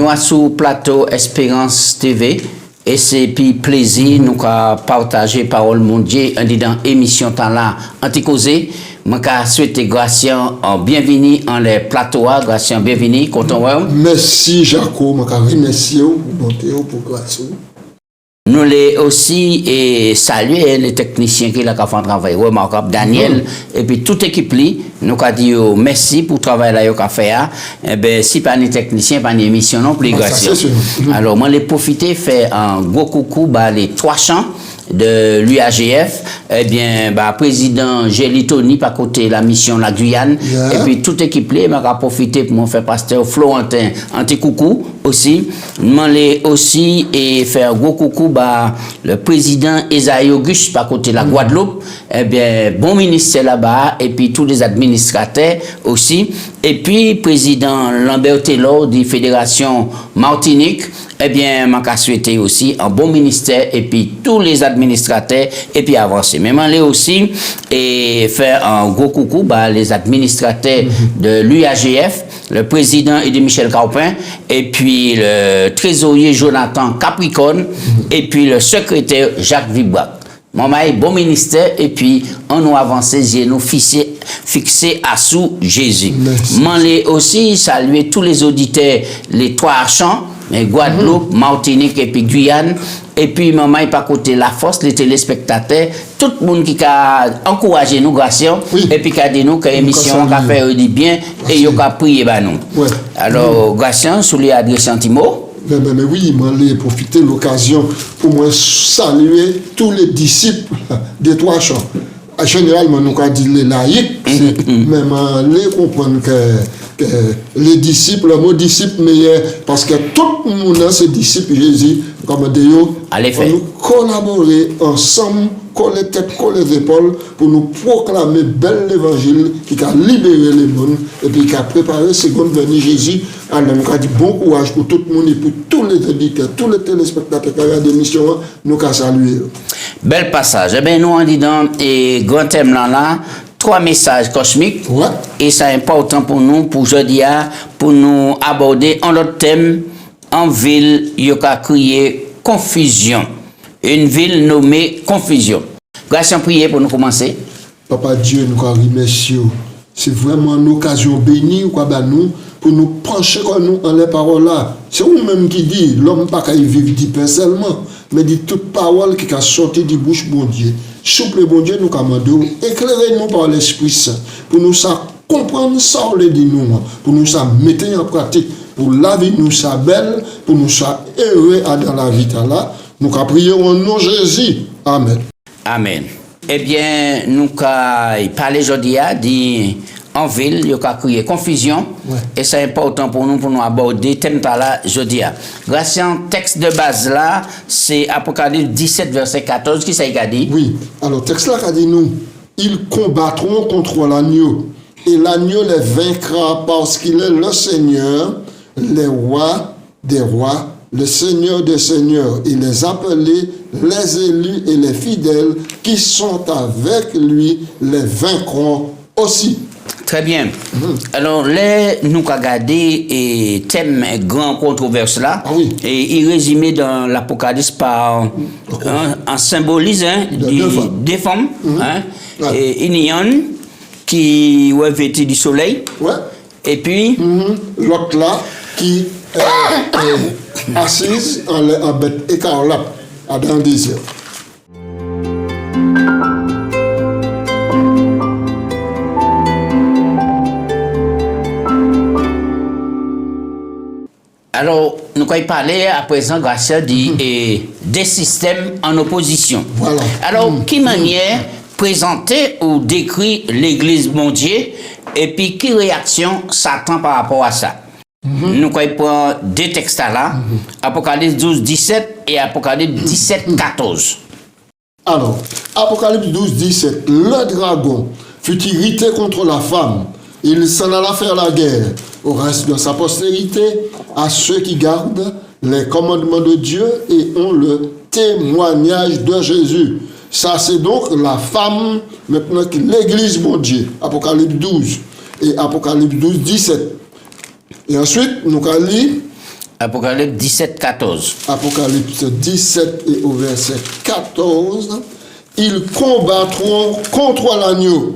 nous sous plateau Espérance TV et c'est puis plaisir nous partager parole mon Dieu en disant émission temps là anti-causé. Je souhaite Gratien bienvenue en les plateaux, Gratien bienvenue, content. Merci Jacob, je remercie pour bonté pour Gratien. Nous les aussi et saluer les techniciens qui ont fait un travail remarquable, Daniel, et puis toute équipe li, nous avons dit merci pour le travail là qu'ils ont fait. Eh ben si pas les techniciens, pas d'émission non plus, Gratien. Alors moi les profiter faire un gros coucou les 3 champs de l'UAGF, eh bien, président Gély Tony, par côté la mission la Guyane, et puis toute équipe là, m'a profité pour mon faire pasteur Florentin, anti-coucou aussi, m'aller aussi et faire gros coucou, le président Esaïe Auguste, par côté la Guadeloupe, eh bien, bon ministère là-bas, et puis tous les administrateurs aussi, et puis président Lambert Taylor, de Fédération Martinique, eh bien, m'a souhaité aussi un bon ministère, et puis tous les administrateurs, et puis avancer. Mais m'aller aussi et faire un gros coucou, les administrateurs de l'UAGF, le président Eddy Michel Carpin, et puis le trésorier Jonathan Capricorne, et puis le secrétaire Jacques Vibrac. Maman, bon ministère, et puis on nous avance, nous fixé à sous Jésus. M'aller aussi saluer tous les auditeurs, les 3 champs, Guadeloupe, Martinique et puis Guyane. Et puis, maman, pas côté la force, les téléspectateurs, tout le monde qui a encouragé nous, Gratien, et puis qui a dit nous que l'émission a fait du bien, et il a prié nous. Alors, Gratien, sous les adresses antimo. Mais oui, je vais profiter de l'occasion pour moi saluer tous les disciples des 3 champs. Généralement, nous avons dit les laïcs, mais je vais comprendre que les disciples, le mot disciple meilleur, parce que tout le monde a ses disciples, Jésus, comme Dieu, nous collaborer ensemble, coller les têtes, coller les épaules, pour nous proclamer bel évangile qui a libéré les mondes et puis qui a préparé seconde venue Jésus. Alors, nous avons dit bon courage pour tout le monde et pour tous les éditeurs, tous les téléspectateurs qui regardent l'émission, nous avons salué. Bel passage. Eh bien, nous en disant, et grand thème là, 3 messages cosmiques. Et c'est important pour nous, pour aujourd'hui, pour nous aborder un autre thème, en ville, il y a crié confusion. Une ville nommée confusion. Grâce à prier pour nous commencer. Papa Dieu, nous remercions. C'est vraiment une occasion bénie pour nous pencher comme nous en les paroles là. C'est vous-même qui dit, l'homme pas qu'à vivre du pain seulement, mais dit toute parole qui a sorti du bouche bon Dieu. Souple bon Dieu, nous commandons, éclairez-nous par l'Esprit Saint, pour nous ça comprendre ça, on le dit nous, pour nous ça mettre en pratique, pour la vie nous ça belle, pour nous ça heureux dans la vie là. Nous prions au nom de Jésus. Amen. Amen. Eh bien, nous parlons aujourd'hui dit en ville, il y a crié confusion. Et c'est important pour nous aborder le thème là aujourd'hui. Grâce à un texte de base là, c'est Apocalypse 17, verset 14, qui ça a dit? Oui. Alors, texte là a dit nous, ils combattront contre l'agneau. Et l'agneau les vaincra parce qu'il est le Seigneur, les rois des rois, le Seigneur des seigneurs. Il les appelés, les élus et les fidèles qui sont avec lui les vaincront aussi. Très bien. Alors, là, nous avons regardé et thème grand controverse là. Et il résumé dans l'Apocalypse par un symbolise des femmes. Et une lionne qui est vêtue du soleil. Et puis, l'autre là qui est assise en bête écarlate dans le désert. Alors, nous allons parler à présent, grâce à des systèmes en opposition. Alors, quelle manière présenter ou décrire l'Église mondiale et puis quelle réaction Satan par rapport à ça? Nous allons prendre 2 textes là, Apocalypse 12, 17 et Apocalypse 17, 14. Alors, Apocalypse 12, 17, le dragon fut irrité contre la femme. Il s'en alla faire la guerre au reste de sa postérité, à ceux qui gardent les commandements de Dieu et ont le témoignage de Jésus. Ça, c'est donc la femme, maintenant, l'Église mondiale. Apocalypse 12 et Apocalypse 12, 17. Et ensuite, nous allons lire Apocalypse 17, 14. Apocalypse 17 et au verset 14, ils combattront contre l'agneau.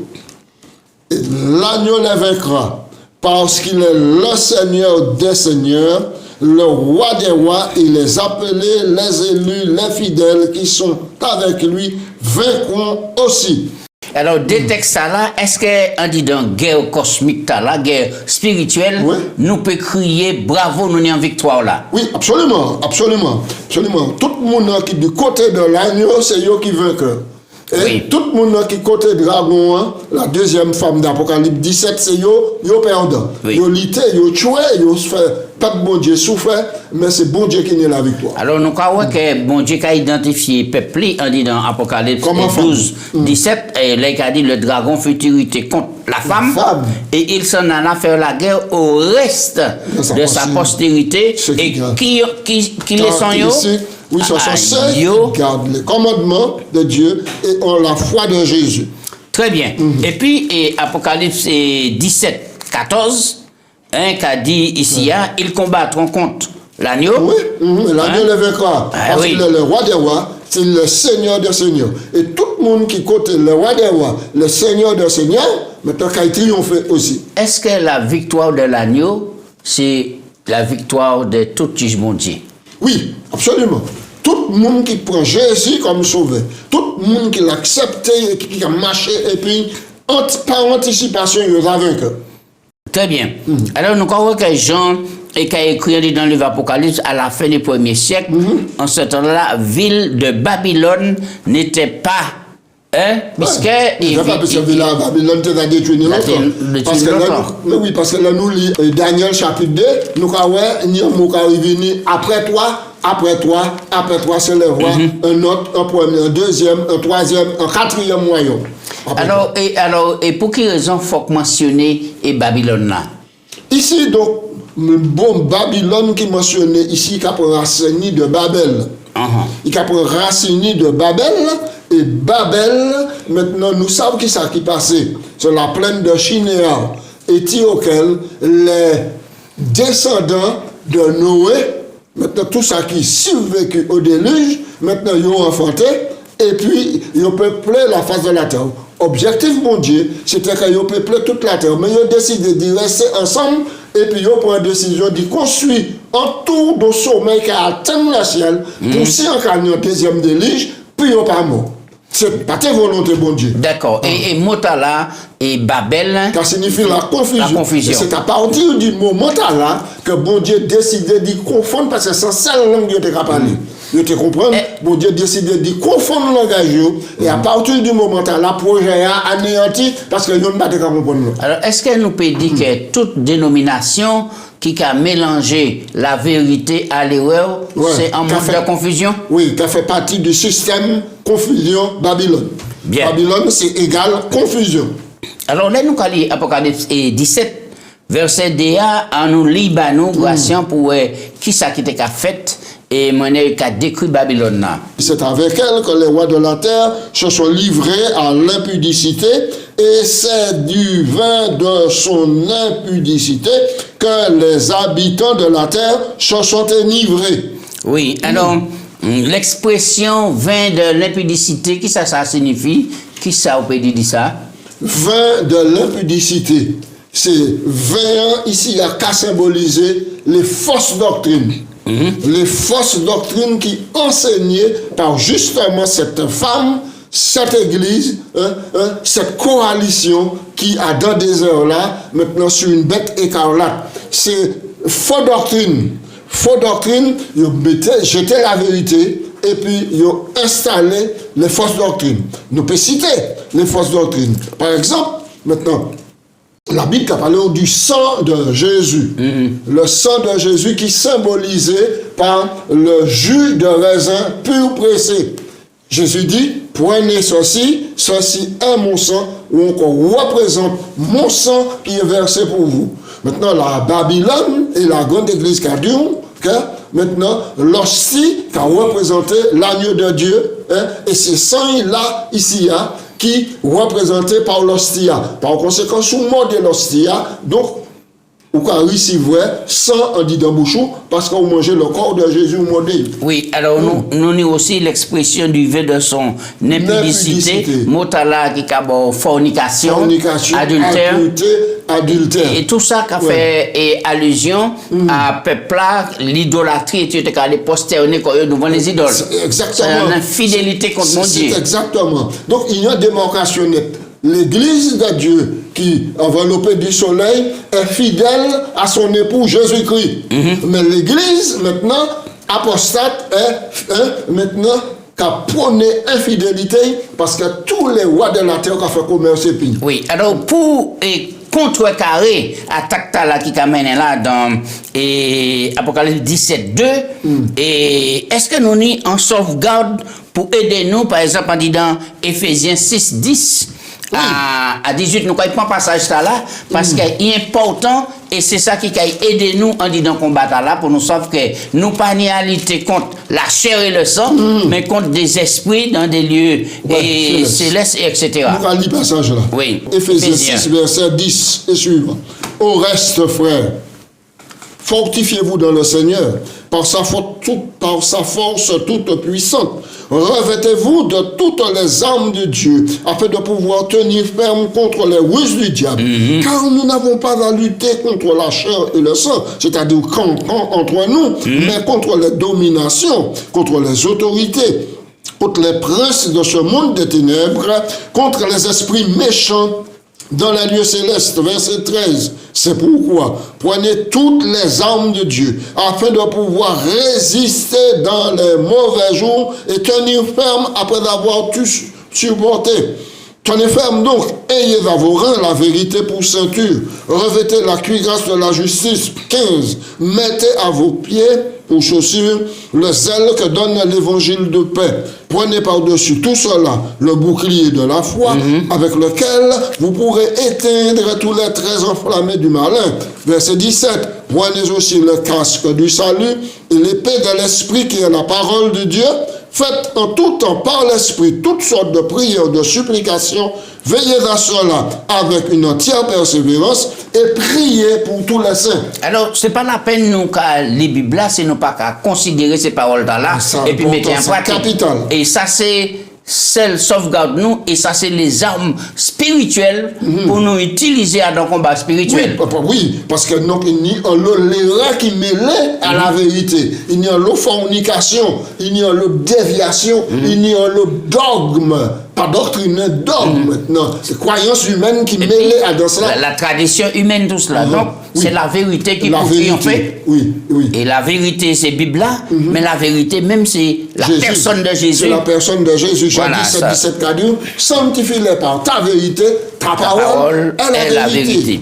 Et l'agneau les vaincra, parce qu'il est le Seigneur des seigneurs, le roi des rois, et les appelés, les élus, les fidèles qui sont avec lui vaincront aussi. Alors, des textes là, est-ce qu'on dit dans guerre cosmique, la guerre spirituelle, oui. nous peut crier bravo, nous sommes en victoire là? Oui, absolument. Tout le monde qui est du côté de l'agneau, c'est eux qui vainquent. Et oui. Tout le monde qui est côté de dragon, hein, la deuxième femme d'Apocalypse 17, c'est eux perdant. Oui. Ils lutté, ils tué, ils fait pas de bon Dieu souffert, mais c'est bon Dieu qui n'est la victoire. Alors, nous croyons que bon Dieu a identifié le peuple, on dit dans Apocalypse 12, 17, et là, il a dit le dragon futurité contre la femme. Et il s'en alla faire la guerre au reste de sa postérité. Et qui les sont eux? Oui, ce sont ceux qui gardent les commandements de Dieu et ont la foi de Jésus. Très bien. Et puis, Apocalypse 17, 14, qui a dit ici, ils combattront contre l'agneau. Oui, l'agneau le vaincra. Parce qu'il est le roi des rois, c'est le Seigneur des seigneurs. Et tout le monde qui côte le roi des rois, le Seigneur des seigneurs, maintenant qu'il triomphe aussi. Est-ce que la victoire de l'agneau, c'est la victoire de tout jugement Dieu? Oui, absolument. Tout le monde qui prend Jésus comme sauveur, tout le monde qui l'a accepté et qui a marché, et puis par anticipation, il va vaincre. Très bien. Alors, nous croyons que Jean qui a écrit dans le livre Apocalypse à la fin du 1er siècle, en ce temps-là, la ville de Babylone n'était pas. Puisque. Parce que la Babylone était détruite parce que là, nous lisons Daniel chapitre 2, nous croyons qu'il arrivé après toi, c'est le roi, un autre, un premier, un deuxième, un troisième, un quatrième royaume. Et pour quelle raison faut mentionner Babylone là? Ici, donc, bon, Babylone qui mentionnait ici, qui a pris racine de Babel. Il a pris racine de Babel, et Babel, maintenant, nous savons qui ça qui passait sur la plaine de Shinéar, et auquel les descendants de Noé, maintenant, tout ça qui survécu au déluge, maintenant, ils ont enfanté, et puis, ils ont peuplé la face de la terre. Objectif, mon Dieu, c'était qu'ils ont peuplé toute la terre. Mais ils ont décidé de rester ensemble, et puis ils ont pris la décision de construire autour du sommet qui a atteint le ciel, pour si en cas de deuxième déluge, puis ils n'ont pas mort. C'est pas ta volonté, bon Dieu. D'accord. Et Motala et Babel. Ça signifie la confusion. La confusion. C'est à partir du mot Motala que bon Dieu décidé de confondre, parce que c'est la seule langue qu'il était capable de parler. Vous te comprenez? Bon Dieu décidé de confondre le langage. Et à partir du moment là, le projet a anéanti parce que nous ne pouvons pas comprendre. Alors, est-ce que nous pouvons dire que toute dénomination qui a mélangé la vérité à l'erreur, c'est un monde de confusion? Oui, qui fait partie du système confusion Babylone. Bien. Babylone, c'est égal confusion. Alors, là, nous allons Apocalypse 17, verset 2, en nous libano, pour qui ça qui était fait et mener qui a décrit Babylone. C'est avec elle que les rois de la terre se sont livrés à l'impudicité, et c'est du vin de son impudicité que les habitants de la terre se sont enivrés. Oui, alors, l'expression vin de l'impudicité, qui ça signifie? Qui ça vous peut dire ça? Vin de l'impudicité, c'est vin ici à qu'à symboliser les fausses doctrines. Les fausses doctrines qui enseignaient par justement cette femme, cette église, cette coalition qui a dans des heures-là, maintenant sur une bête écarlate. C'est faux doctrine. Faux doctrine, ils jetaient la vérité et puis ils ont installé les fausses doctrines. Nous pouvons citer les fausses doctrines. Par exemple, maintenant, la Bible a parlé du sang de Jésus. Le sang de Jésus qui symbolisé par le jus de raisin pur pressé. Jésus dit, prenez ceci est mon sang, ou encore représente mon sang qui est versé pour vous. Maintenant, la Babylone et la grande église Cadion, maintenant, l'hostie qui a représenté l'agneau de Dieu, et c'est sang-là, ici, qui représenté par l'hostia. Par conséquent, sous le mot de l'hostia, donc, ou qu'on recevoir sans en dit dans bouchon parce qu'on mangeait le corps de Jésus mordé. Oui, alors nous avons aussi l'expression du vœu de son impudicité, motala qui a fornication, adultère. Et tout ça qui a fait allusion à peuple là, l'idolâtrie, tu te calé posterné quand devant les idoles. Exactement. C'est une infidélité contre mon Dieu. Exactement. Donc il y a une démarcation nette. L'Église de Dieu qui, enveloppée du soleil, est fidèle à son époux Jésus-Christ. Mais l'Église, maintenant, apostate, est maintenant qu'a prôné infidélité parce que tous les rois de la terre ont fait commerce et puis. Oui, alors pour contrecarrer attaque là qui amène là dans Apocalypse 17, 2, et est-ce que nous sommes en sauvegarde pour aider nous, par exemple, en disant Éphésiens 6, 10 à 18, nous avons un passage là, parce qu'il est important, et c'est ça qui a aidé nous en disant combattre là, pour nous savoir que nous pas ni à lutter contre la chair et le sang, mais contre des esprits dans des lieux célestes, etc. Nous allons lire le passage là. Oui. Éphésiens 6, verset 10 et suivant. Au reste, frères, fortifiez-vous dans le Seigneur, par sa force toute puissante. Revêtez-vous de toutes les armes de Dieu, afin de pouvoir tenir ferme contre les ruses du diable. Car nous n'avons pas à lutter contre la chair et le sang, c'est-à-dire entre nous, mais contre les dominations, contre les autorités, contre les princes de ce monde des ténèbres, contre les esprits méchants dans les lieux célestes. Verset 13. C'est pourquoi prenez toutes les armes de Dieu afin de pouvoir résister dans les mauvais jours et tenir ferme après avoir tout supporté. Tenez ferme donc, ayez à vos reins la vérité pour ceinture, revêtez la cuirasse de la justice. 15. Mettez à vos pieds pour chaussures le zèle que donne l'évangile de paix. Prenez par-dessus tout cela le bouclier de la foi avec lequel vous pourrez éteindre tous les traits enflammés du malin. Verset 17. Prenez aussi le casque du salut et l'épée de l'esprit qui est la parole de Dieu. Faites en tout temps par l'esprit toutes sortes de prières, de supplications. Veillez à cela avec une entière persévérance et priez pour tous les saints. Alors, c'est pas la peine nous qu'à les Bibles là, c'est nous pas qu'à considérer ces paroles-là et puis mettre en pratique. Capital. Et ça, c'est celle sauvegarde nous et ça c'est les armes spirituelles pour nous utiliser dans le combat spirituel. Oui, parce que donc il y a l'erreur qui mêlait à la vérité. Il y a le fornication, il y a le déviation, il y a le dogme. Pas doctrine, dogme maintenant. C'est croyance humaine qui mêlait à dans cela. La tradition humaine, tout cela. Donc, c'est la vérité qui peut triompher. Oui. Et la vérité, c'est Bible là, mais la vérité même, c'est la personne de Jésus. C'est la personne de Jésus. Jean 17, 17, sanctifie-les par ta vérité, ta parole est la vérité.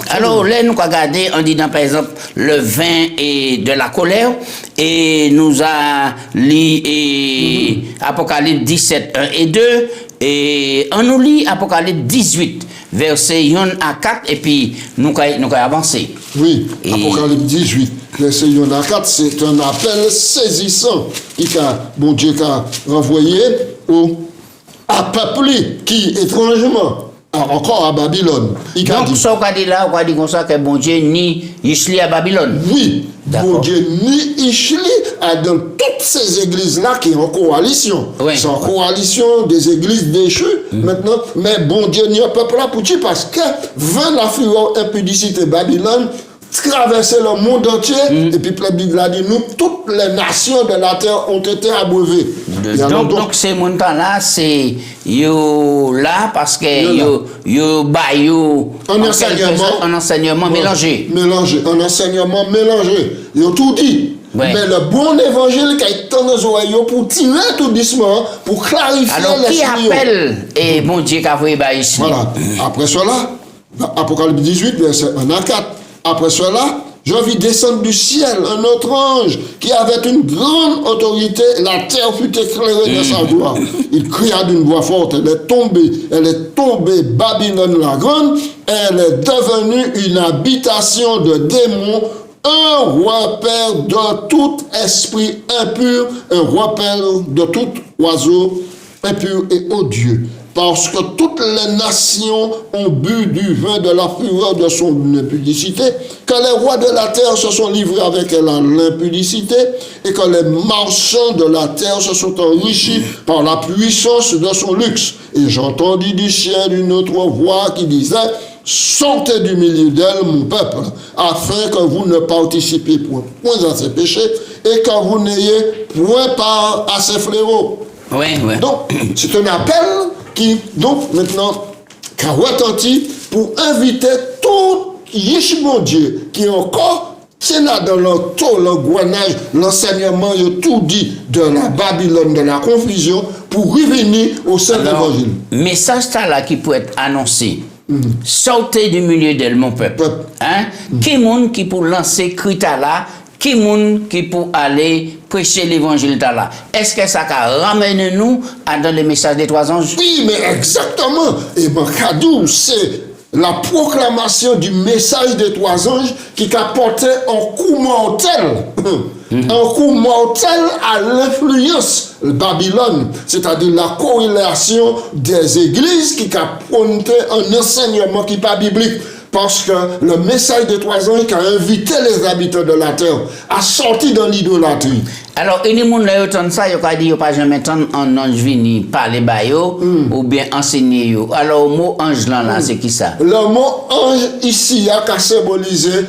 Alors, là, nous avons regardé, on dit dans, par exemple, le vin et de la colère, et nous a lu Apocalypse 17, 1 et 2, et on nous lit Apocalypse 18, versets 1 à 4, et puis nous avons avancé. Oui, Apocalypse 18, verset 1 à 4, c'est un appel saisissant bon Dieu a renvoyé à peuple qui, étrangement, encore à Babylone. Donc, ça, on dit là, on dit comme ça que bon Dieu ni Ishli à Babylone. Oui, bon Dieu ni Ishli dans toutes ces églises-là qui sont en coalition. Oui. C'est en coalition des églises déchues maintenant. Mais bon Dieu n'y a pas là pour dire parce que 20 la fureur impudicité Babylone traverser le monde entier et puis la Bible a dit nous toutes les nations de la terre ont été abreuvées. Donc ces montants là c'est yo là parce que yo un enseignement mélangé. Un enseignement mélangé. Ils ont tout dit. Ouais. Mais le bon évangile qui est dans nos oreilles pour tirer tout doucement, pour clarifier alors qui appelle et mon Dieu qu'a envoyé ici. Voilà. Après cela, Apocalypse 18 verset 1 à 4. Après cela, je vis descendre du ciel un autre ange qui avait une grande autorité. La terre fut éclairée de sa gloire. Il cria d'une voix forte, elle est tombée, Babylone la grande, elle est devenue une habitation de démons, un repère de tout esprit impur, un repère de tout oiseau impur et odieux. Parce que toutes les nations ont bu du vin de la fureur de son impudicité, que les rois de la terre se sont livrés avec elle à l'impudicité, et que les marchands de la terre se sont enrichis par la puissance de son luxe. Et j'entendis du ciel une autre voix qui disait: sortez du milieu d'elle, mon peuple, afin que vous ne participiez point à ses péchés, et que vous n'ayez point part à ses fléaux. Oui, oui. Donc, c'est un appel qui, donc, maintenant, a retenti pour inviter tout Yeshua Dieu qui est encore, c'est là dans le taux, le gouanage, l'enseignement, il a tout dit de la Babylone, de la confusion, pour revenir au sein de l'évangile. Message ça là qui peut être annoncé. Sortez du milieu d'elle, mon peuple. Hein? Qui monde qui pour lancer Krita là, qui monde qui pour aller prêcher l'évangile là. Est-ce que ça ramène nous à dans le message des 3 anges? Oui, mais exactement. Et ben, Kadou, c'est la proclamation du message des 3 anges qui a porté un coup mortel. Un coup mortel à l'influence de Babylone, c'est-à-dire la corrélation des églises qui a porté un enseignement qui n'est pas biblique. Parce que le message des 3 anges a invité les habitants de la terre à sortir de l'idolâtrie. Alors, il y a des gens qui ont ça, ils ont dit qu'ils n'ont pas jamais entendu un ange venir parler ou bien enseigner. Alors, le mot ange là, c'est qui ça? Le mot ange ici a symbolisé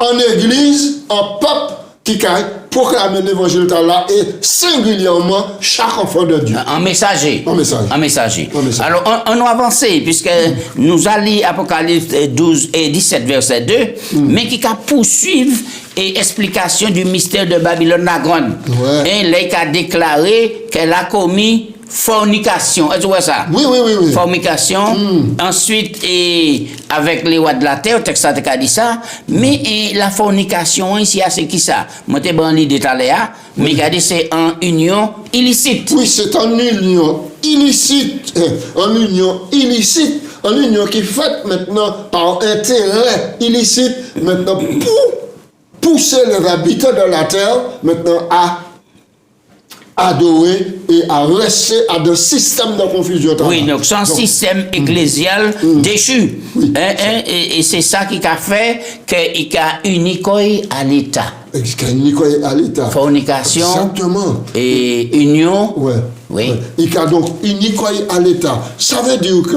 en église, un peuple qui a proclamé l'évangile là et singulièrement chaque enfant de Dieu. Un messager. Un messager. Un messager. Un messager. Alors, on a avancé, puisque nous allons Apocalypse 12 et 17, verset 2, mais qui a poursuivre et explication du mystère de Babylone la Grande. Ouais. Et là, il a déclaré qu'elle a commis fornication. Est-ce que tu vois ça? Oui, oui, oui, oui. Fornication. Ensuite, et avec les rois de la terre, texte a dit ça. Mais et la fornication ici, c'est qui ça? Moi, t'ai ban l'idée tout à l'heure, mais regardez, c'est en union illicite. Oui, c'est en union illicite. En union illicite. En union qui est faite maintenant par intérêt illicite, maintenant pour pousser les habitants de la terre, maintenant à adorer et à rester à des systèmes de confusion. Oui, donc c'est un système ecclésial déchu. Oui. Et c'est ça qui a fait qu'il a uni à l'État. Uni à l'État. Fornication. Exactement. Et union. Ouais. Oui. Ouais. Il a donc uni à l'État. Ça veut dire que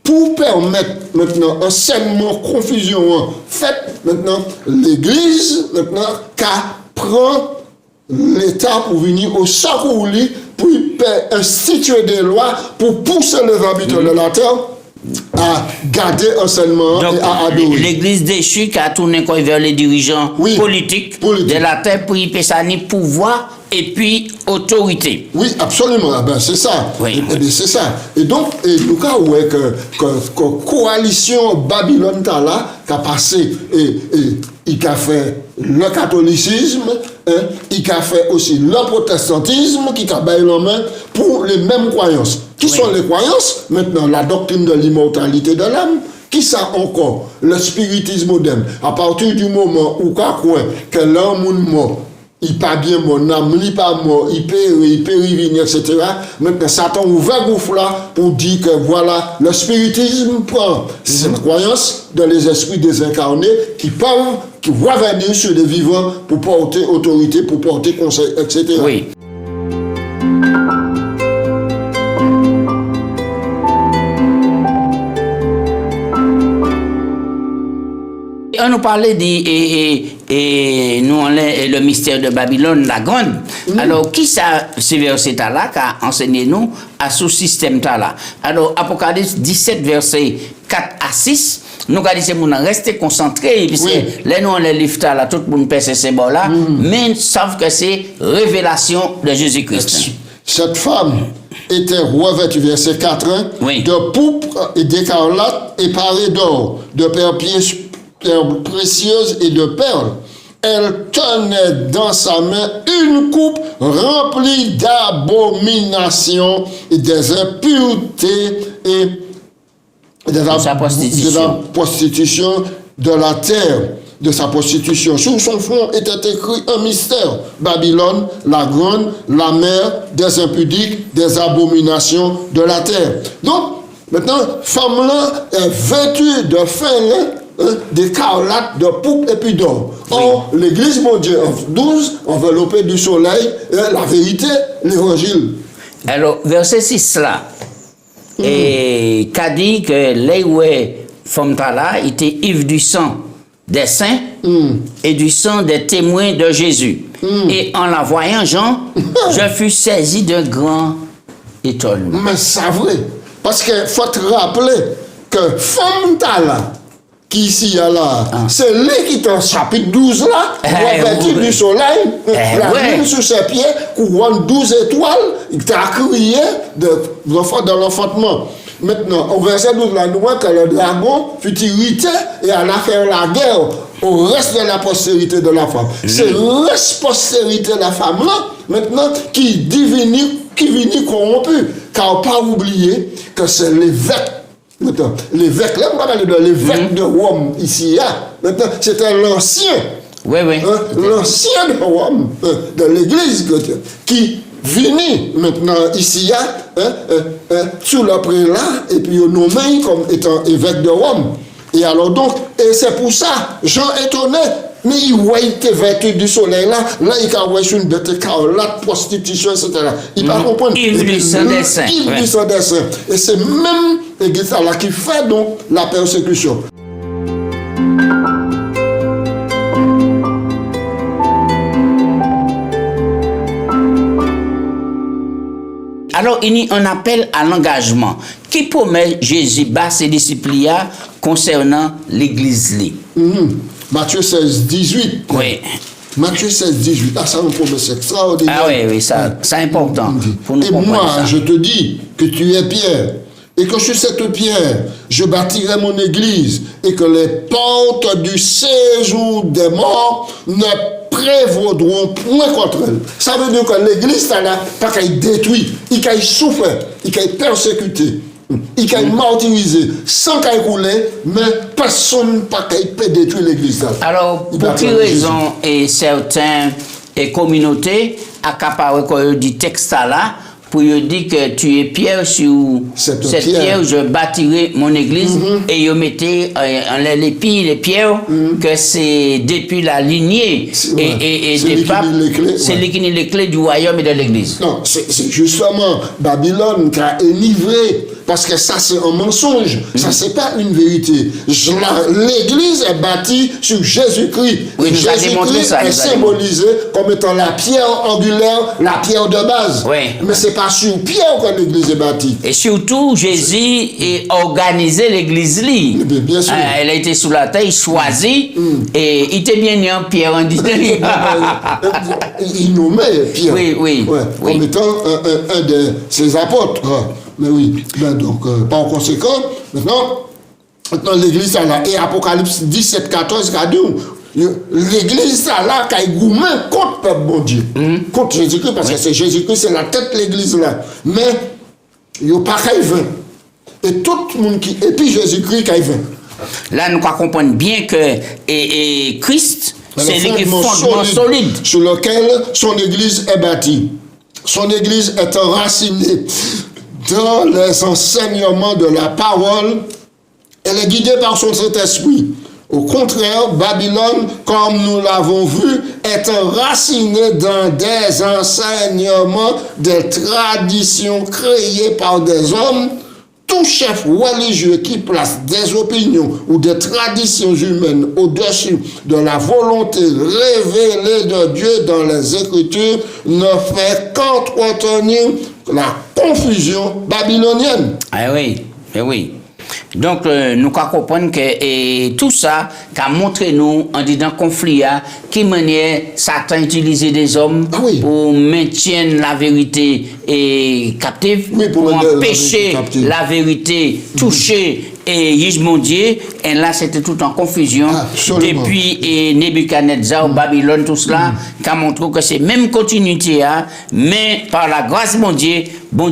pour permettre maintenant un enseignement confusion fait maintenant l'Église maintenant prend l'État pour venir au secours pour instituer des lois pour pousser les habitants de la terre à garder enseignement et à adorer. L'Église déchue qui a tourné vers les dirigeants politiques de la terre pour y passer pouvoir et puis autorité. Oui, absolument. Ah ben, c'est ça. Oui. Eh bien, c'est ça. Et donc, nous avons ouais, que coalition Babylone là, qui a passé et il a fait le catholicisme, il a fait aussi le protestantisme qui a baillé la main pour les mêmes croyances. Qui sont les croyances? Maintenant, la doctrine de l'immortalité de l'âme. Qui ça encore? Le spiritisme moderne. À partir du moment où que l'homme est mort, il pas bien mort, l'âme n'est pas mort, il peut revenir, etc. Maintenant, Satan ouvert gouffre là pour dire que voilà, le spiritisme prend cette croyance dans les esprits désincarnés qui vont venir sur les vivants pour porter autorité, pour porter conseil, etc. Oui. On nous parlait et nous on est le mystère de Babylone la Grande. Alors qui ça ce verset là qui a enseigné nous à ce système là. Alors Apocalypse 17 verset 4 à 6 nous avons dit c'est pour rester concentré puisque là nous on les livres là tout le monde pèse ces symboles là mais savent que c'est révélation de Jésus-Christ. Cette femme était revêtue, verset 4, de pourpre et d'écarlate et parée d'or, de pierres précieuses et de perles. Elle tenait dans sa main une coupe remplie d'abominations et des impuretés et de la prostitution de la terre. de sa prostitution. Sur son front était écrit un mystère. Babylone, la grande, la mère des impudiques, des abominations de la terre. Donc, maintenant, femme-là est vêtue de fin lin, d'écarlate, de pourpre et puis d'or. Or, l'église, mon Dieu, en 12, enveloppée du soleil, la vérité, l'évangile. Alors, verset 6 là, et qu'a dit que les femmes là étaient ivres du sang des saints et du sang des témoins de Jésus. Et en la voyant, Jean, je fus saisi d'un grand étonnement. Mais c'est vrai. Parce qu'il faut te rappeler que femme là, qui ici là, c'est lui qui est en chapitre 12 là, revêtu du soleil, la lune sur ses pieds, couronne 12 étoiles, il t'a crié de l'enfantement. Maintenant, au verset 12, là, nous voit que le dragon fut irrité et alla faire la guerre au reste de la postérité de la femme. C'est la postérité de la femme là, maintenant, qui finit corrompu. Car pas oublier que c'est l'évêque. Maintenant, l'évêque, là, on va parler de l'évêque de Rome ici. Maintenant, c'était l'ancien. Oui. L'ancien de Rome, de l'église, qui venu maintenant ici, sous le prélat, et puis nommé comme étant évêque de Rome. Et alors donc, et c'est pour ça, Jean étonné, mais il voit que vêtu du soleil là, il a vu une bête écarlate, prostitution, etc. Il va comprendre. Yves du sang des saints. Yves du sang des saints. Et c'est même l'église là qui fait donc la persécution. Alors, il y a un appel à l'engagement qui promet Jésus bas ses disciples concernant l'église. Matthieu 16, 18. Oui. Matthieu 16, 18. Ah, ça me promet, c'est extraordinaire. Ah oui, ça, c'est important. Pour nous et moi, ça. je te dis que tu es Pierre, et que sur cette pierre, je bâtirai mon église, et que les portes du séjour des morts ne prévaudront point contre elle. Ça veut dire que l'église, là, pas qu'elle détruit, il qu'elle souffre, il qu'elle persécuté, il qu'elle martyrisé, sans qu'elle roule, mais personne pas qu'elle peut détruire l'église. Alors, pour quelle raison et certaines communautés accaparent du texte là pour dire que tu es Pierre sur cette pierre, je bâtirai mon église et ils mettaient les pierres que c'est depuis la lignée et des papes, c'est lui qui a les clés du royaume et de l'église. Non, c'est justement Babylone qui a enivré, parce que ça c'est un mensonge, ça c'est pas une vérité. L'église est bâtie sur Jésus-Christ. Oui, Jésus-Christ est symbolisé comme étant la pierre angulaire, la pierre de base. Oui. Mais c'est pas sur pierre que l'église est bâtie. Et surtout, Jésus a organisé l'église. Bien sûr. Elle a été sous la terre, choisie, et il était bien né en pierre en disant. Il nommait Pierre. Oui. Comme étant un de ses apôtres. Mais oui, donc, par conséquent, maintenant l'église est là. Et Apocalypse 17, 14, l'église est là qui est gourmand contre le peuple bon Dieu. Contre Jésus-Christ, parce que c'est Jésus-Christ, c'est la tête de l'église là. Mais il n'y a pas qu'à y venir. Et tout le monde qui. Et puis Jésus-Christ qui y vient. Là, nous comprenons bien que Christ, c'est le fondement solide sur lequel son église est bâtie. Son église est enracinée dans les enseignements de la parole. Elle est guidée par son Saint-Esprit. Au contraire, Babylone, comme nous l'avons vu, est enracinée dans des enseignements, des traditions créées par des hommes. Tout chef religieux qui place des opinions ou des traditions humaines au-dessus de la volonté révélée de Dieu dans les Écritures ne fait qu'entretenir la confusion babylonienne. Ah oui. Donc, nous comprenons que tout ça qu'a montré nous en disant conflit, qui manière Satan utiliser des hommes pour maintenir la vérité et captive, pour empêcher la vérité toucher et mon Dieu. Et là, c'était tout en confusion. Absolument. Depuis Nebuchadnezzar, Babylone, tout cela, qui a montré que c'est même continuité, mais par la grâce de mon Dieu, nous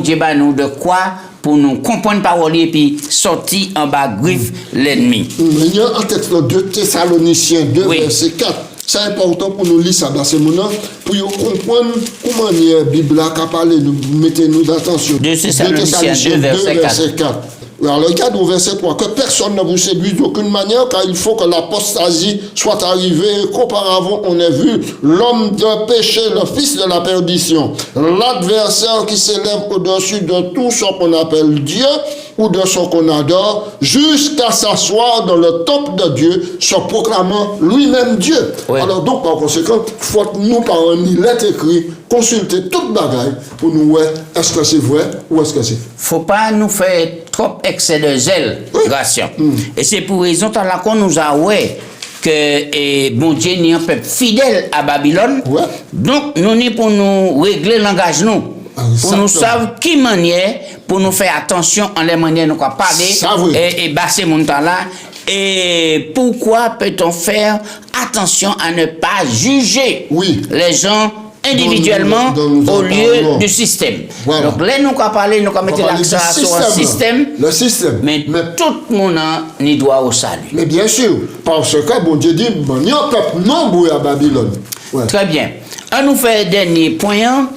de quoi pour nous comprendre parole et puis sortir en bas griffe l'ennemi. Il y a en tête dans 2 Thessaloniciens 2, Oui. verset 4. C'est important pour nous lire ça dans ce moment, pour comprendre comment la Bible a parlé, mettez-nous attention. 2 Thessaloniciens 2, verset 4. Alors, regarde au verset 3, que personne ne vous séduise d'aucune manière, car il faut que l'apostasie soit arrivée, qu'auparavant on ait vu l'homme de péché, le fils de la perdition, l'adversaire qui s'élève au-dessus de tout ce qu'on appelle Dieu ou de ce qu'on adore, jusqu'à s'asseoir dans le temple de Dieu, se proclamant lui-même Dieu. Oui. Alors donc, par conséquent, faut nous, par un lettre écrit, consulter toute bagaille pour nous voir est-ce que c'est vrai ou est-ce que c'est Faut pas nous faire trop excès de zèle, Gratien. Et c'est pour raison là qu'on nous a ouais que bon Dieu n'est un peuple fidèle à Babylone. Ouais. Donc nous n'est pour nous régler langage nous. Pour nous savoir qui manière, pour nous faire attention en les manières nous quoi parler et basser mon temps là. Et pourquoi peut-on faire attention à ne pas juger les gens individuellement au lieu du système. Voilà. Donc là, nous allons parler, nous allons mettre l'accent sur un système. Le système. Mais tout le monde n'y doit au salut. Mais bien sûr, parce que bon Dieu dit, il y a un peuple nombreux à Babylone. Ouais. Très bien. On nous fait un dernier point.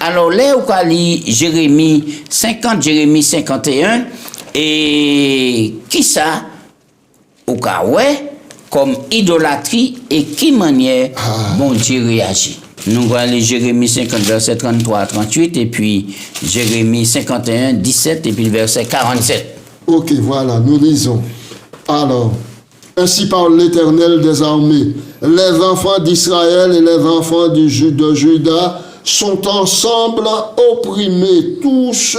Alors, là, on lit Jérémie 50, Jérémie 51, et qui ça, au cas ouais, comme idolâtrie et qui manière bon Dieu réagit. Nous allons lire Jérémie 50, verset 33 à 38, et puis Jérémie 51, 17, et puis le verset 47. Ok, voilà, nous lisons. Alors, ainsi parle l'Éternel des armées. Les enfants d'Israël et les enfants de Juda sont ensemble opprimés. Tous ceux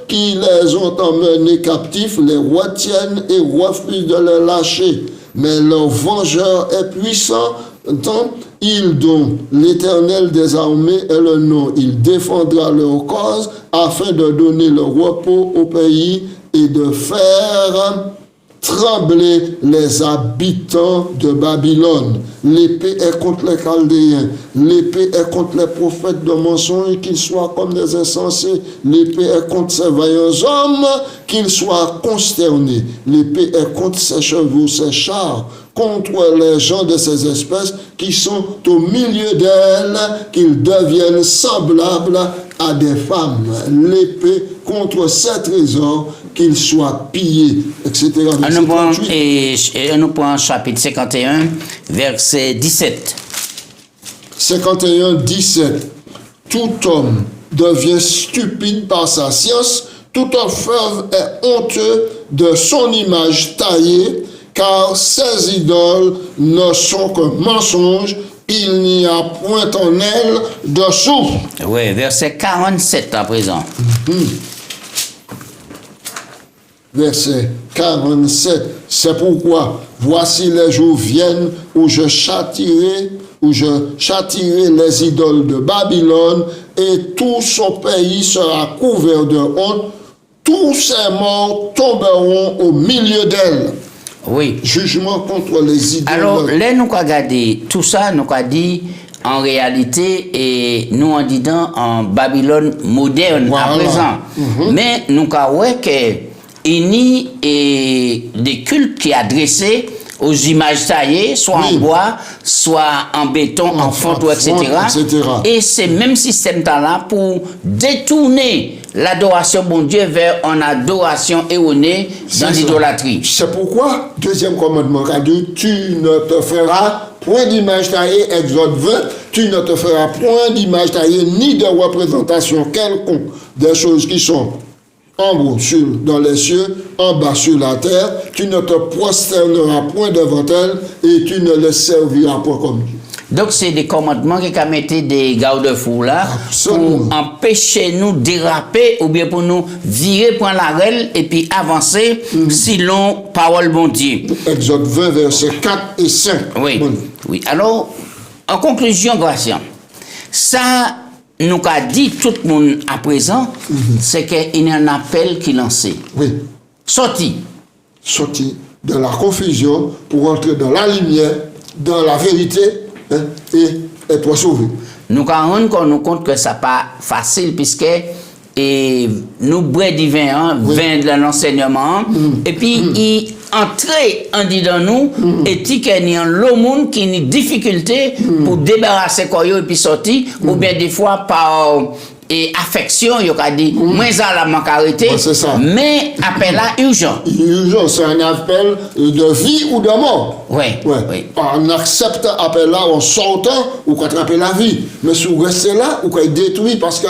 qui les ont emmenés captifs les retiennent et refusent de les lâcher. Mais leur vengeur est puissant, tant il dont l'Éternel des armées est le nom. Il défendra leur cause afin de donner le repos au pays et de faire trembler les habitants de Babylone. L'épée est contre les Chaldéens. L'épée est contre les prophètes de mensonges, qu'ils soient comme des insensés. L'épée est contre ces vaillants hommes, qu'ils soient consternés. L'épée est contre ses chevaux, ses chars, contre les gens de ces espèces qui sont au milieu d'elles, qu'ils deviennent semblables à des femmes. L'épée contre ces trésors, qu'ils soient pillés, etc. Et nous prenons chapitre 51, verset 17. 51, 17. Tout homme devient stupide par sa science, tout orfèvre est honteux de son image taillée, car ces idoles ne sont que mensonges, il n'y a point en elles de souffle. Oui, verset 47 à présent. Verset 47. C'est pourquoi, voici les jours viennent où je châtierai les idoles de Babylone, et tout son pays sera couvert de honte. Tous ces morts tomberont au milieu d'elle. Oui. Jugement contre les idoles. Alors, là, nous avons regardé tout ça, nous avons dit en réalité, et nous en disant en Babylone moderne à présent. Mais nous avons vu qu'il y a des cultes qui sont adressés aux images taillées, soit en bois, soit en béton, en fonte, etc. Et c'est le même système-là pour détourner l'adoration bon Dieu vers une adoration erronée dans l'idolâtrie. C'est pourquoi, deuxième commandement, tu ne te feras point d'image taillée, Exode 20, tu ne te feras point d'image taillée ni de représentation quelconque des choses qui sont en haut dans les cieux, en bas sur la terre, tu ne te prosterneras point devant elles et tu ne les serviras point comme Dieu. Donc, c'est des commandements qui mettent des garde-fous là pour empêcher nous de déraper ou bien pour nous virer point la règle et puis avancer selon parole bon Dieu. Exode 20, versets 4 et 5. Oui, oui. Alors, en conclusion, Gratien, ça nous a dit tout le monde à présent, c'est qu'il y a un appel qui est lancé. Oui. Sorti. Sorti. de la confusion pour entrer dans la lumière, dans la vérité, hein, et être sauvé. Nous rendons compte que ça pas facile puisque et nous bois divin hein, vin de l'enseignement et puis il entrer en dit dans nous et qu'il y a l'eau monde qui a une difficulté pour débarrasser quoi et puis sortir ou bien des fois par et affection, il a dit, moins à la manque arrêté, mais appel là urgent. Urgent, c'est un appel de vie ou de mort. Oui. On accepte l'appel là en sortant ou qu'on attrape la vie. Mais si vous restez là, vous pouvez détruire parce que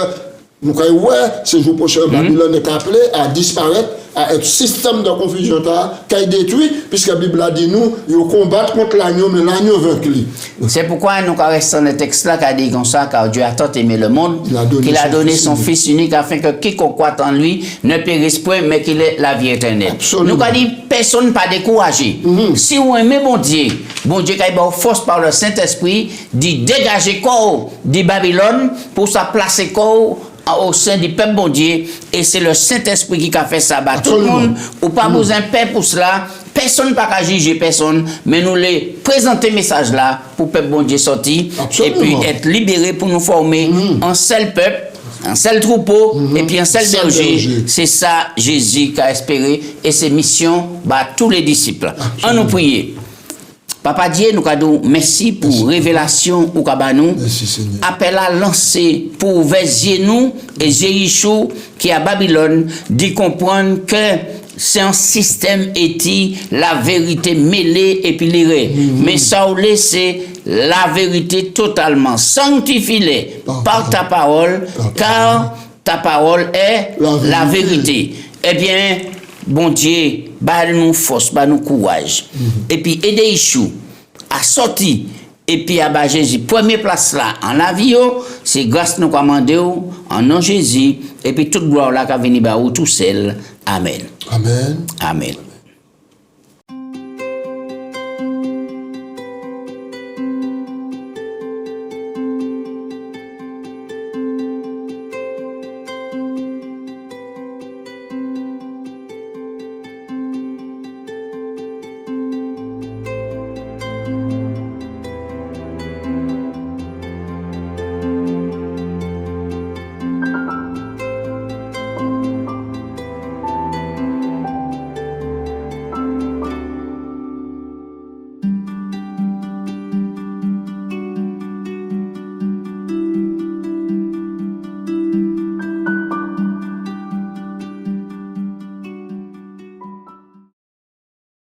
nous voyons, ce jour prochain, Babylone est appelé à disparaître, à être système de confusion qui est détruit, puisque la Bible a dit nous, ils combattent contre l'agneau, mais l'agneau vaincu. C'est pourquoi nous restons dans le texte là qui a dit comme ça, car Dieu a tant aimé le monde, qu'il a donné son Fils unique afin que quiconque croit en lui ne périsse point, mais qu'il ait la vie éternelle. Absolument. Nous avons dit, personne pas découragé. Si vous aimez bon Dieu qui a eu force par le Saint-Esprit, dit dégager corps de Babylone pour sa placer corps au sein du peuple bon Dieu, et c'est le Saint-Esprit qui a fait ça. Tout le monde, ou pas besoin de paix pour cela, personne n'a pas juger personne, mais nous les présenter message là pour le peuple bon Dieu sortir, et puis être libéré pour nous former un seul peuple, un seul troupeau, et puis un seul berger. C'est ça Jésus qui a espéré, et c'est mission tous les disciples. On nous prier. Papa Dieu, nous avons merci pour révélation ou kabanou. Appel à lancer pour verser nous et Jéricho qui à Babylone d'y comprendre que c'est un système éti la vérité mêlée et puis lirée. Mais ça c'est la vérité totalement sanctifiée par ta parole, car ta parole est la vérité. Eh bien, bon Dieu, nous force, nous courage. Et puis, aider Ichou à sortir. Et puis, à Jésus, première place là, en la vie, c'est grâce nous commandons en nom Jésus. Et puis, toute gloire là qui va venir tout seul. Amen. Amen. Amen.